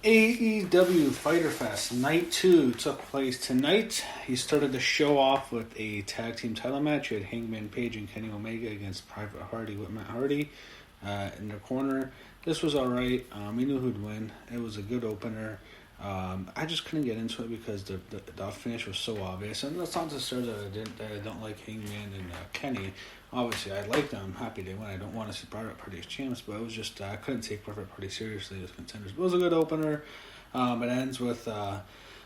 AEW Fyter Fest Night 2 took place tonight. He started the show off with a tag team title match. You had Hangman Page and Kenny Omega against Private Hardy with Matt Hardy in their corner. This was alright. We knew who'd win. It was a good opener. I just couldn't get into it because the finish was so obvious. And that's not to say that I don't like Hangman and Kenny. Obviously, I like them. I'm happy they win. I don't want to see Private Party as champs, but it was just I couldn't take Private Party seriously as contenders. But it was a good opener. It ends with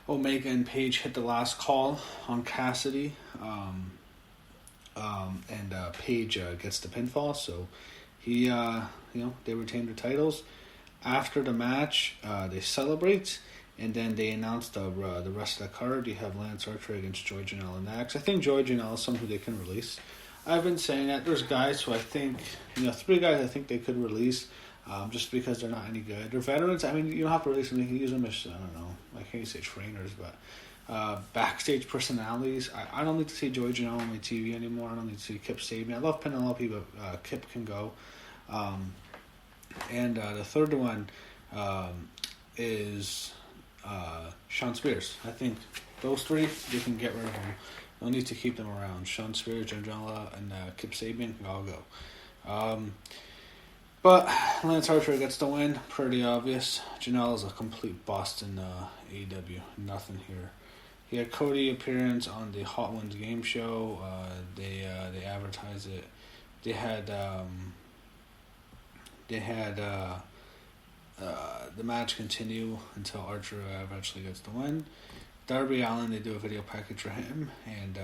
Omega and Page hit the last call on Cassidy, and Page gets the pinfall. So he, they retain their titles. After the match, they celebrate. And then they announced the rest of the card. You have Lance Archer against Joey Janela next. I think Joey Janela is someone who they can release. I've been saying that there's guys who I think, 3 guys I think they could release just because they're not any good. They're veterans. I mean, you don't have to release them. You can use them as, I don't know, I can't say trainers, but backstage personalities. I don't need to see Joey Janela on my TV anymore. I don't need to see Kip Sabian. I love Penelope, but Kip can go. And the third one is Sean Spears. I think those 3, they can get rid of them. No need to keep them around. Sean Spears, Janela, and Kip Sabian can all go. But Lance Archer gets the win. Pretty obvious. Janela's a complete bust in AEW. Nothing here. He had Cody appearance on the Hot Ones game show. They advertised it. They had the match continue until Archer eventually gets the win. Darby Allin, they do a video package for him, and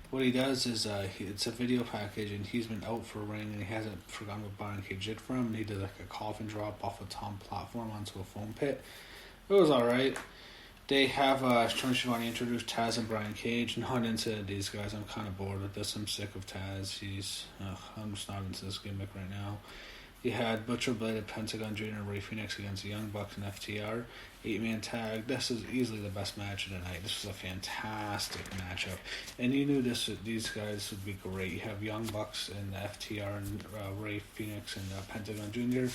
what he does is it's a video package, and he's been out for a ring, and he hasn't forgotten what Brian Cage did for him, and he did like a coffin drop off a tom platform onto a foam pit. It was alright. They have Tony Schiavone introduce Taz and Brian Cage. Not into these guys. I'm kind of bored with this. I'm sick of Taz. I'm just not into this gimmick right now. You had Butcher Blade, Pentagon Jr., and Ray Phoenix against the Young Bucks and FTR. 8-man tag. This is easily the best match of the night. This was a fantastic matchup. And you knew these guys would be great. You have Young Bucks and FTR and Ray Phoenix and Pentagon Jr.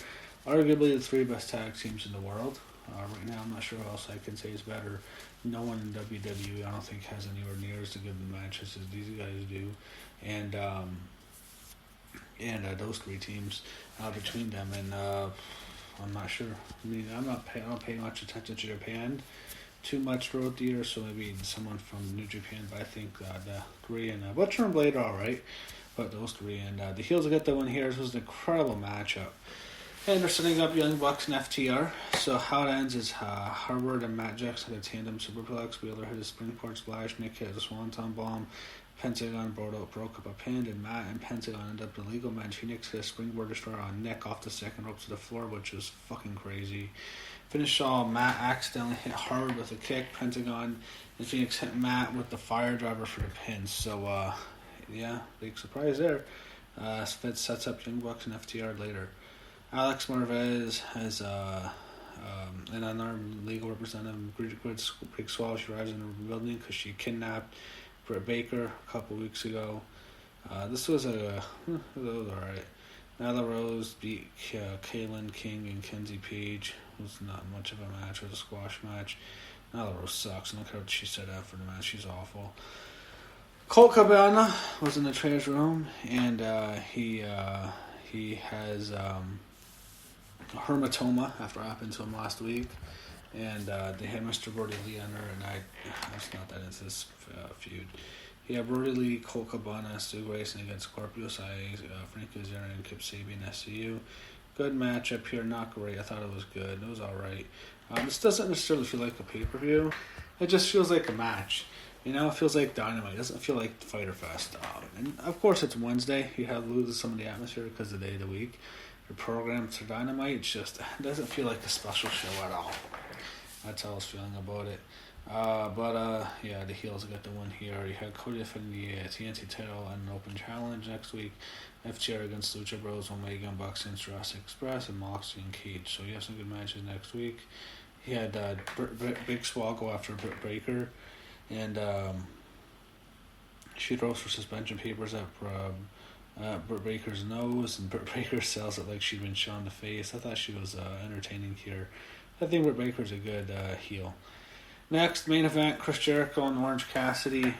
Arguably the 3 best tag teams in the world. Right now, I'm not sure who else I can say is better. No one in WWE, I don't think, has anywhere near as good matches as these guys do. And those 3 teams between them, and I'm not sure. I mean, I don't pay much attention to Japan too much throughout the year, so maybe someone from New Japan. But I think the 3 and Butcher and Blade are all right, but those 3 and the heels will get the win here. This was an incredible matchup. And they're setting up Young Bucks and FTR. So how it ends is Harvard and Matt Jackson had a tandem superplex. Wheeler hit a springboard splash. Nick hit a swanton bomb. Pentagon broke up a pin, and Matt and Pentagon ended up in a legal match. Phoenix hit a springboard destroyer on Nick off the second rope to the floor, which was fucking crazy. Finish saw Matt accidentally hit Harvard with a kick. Pentagon and Phoenix hit Matt with the fire driver for the pin. So, big surprise there. Spence sets up Young Bucks and FTR later. Alex Marvez has an unarmed legal representative, Big Swallow. She arrives in the building because she kidnapped Britt Baker a couple weeks ago. This was alright. Nyla Rose beat Kaylin King and Kenzie Page. It was not much of a match. It was a squash match. Nyla Rose sucks. And look how she said after the match. She's awful. Colt Cabana was in the trainer's room, and he has hematoma after what happened to him last week, and they had Mr. Brody Lee on her, and I was not that into this feud. He had Brody Lee, Colt Cabana, Stu Grayson against Scorpio Sky, Frank Kazarian, and Kip Sabian, SCU. Good matchup here, not great. I thought it was good. It was alright. This doesn't necessarily feel like a pay-per-view. It just feels like a match. It feels like Dynamite. It doesn't feel like Fyter Fest. And of course, it's Wednesday. You have to lose some of the atmosphere because of the day of the week. Your programs for Dynamite, it doesn't feel like a special show at all. That's how I was feeling about it. The heels got the win here. You had Cody defending the TNT title and an open challenge next week. FTR against Lucha Bros, Omega and Bucks against Jurassic Express, and Moxley and Cage. So you have some good matches next week. He had Big Swall go after Britt Baker, and she throws for suspension papers at Britt Baker's nose, and Britt Baker sells it like she'd been shot in the face. I thought she was entertaining here. I think Britt Baker's a good heel. Next, main event, Chris Jericho and Orange Cassidy.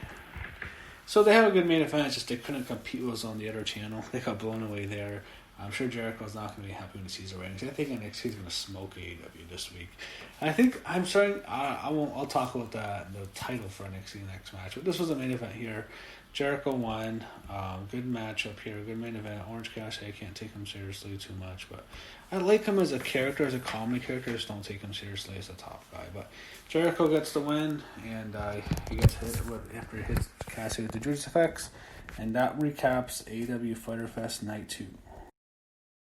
So they have a good main event, it's just they couldn't compete with us on the other channel. They got blown away there. I'm sure Jericho's not going to be happy when he sees the ratings. I think NXT's going to smoke AEW this week. I'll talk about the title for NXT next match. But this was a main event here. Jericho won. Good matchup here. Good main event. Orange Cassidy, I can't take him seriously too much. But I like him as a character, as a comedy character. I just don't take him seriously as a top guy. But Jericho gets the win. And he gets hit after he hits Cassidy with the Judas Effects. And that recaps AEW Fyter Fest Night 2.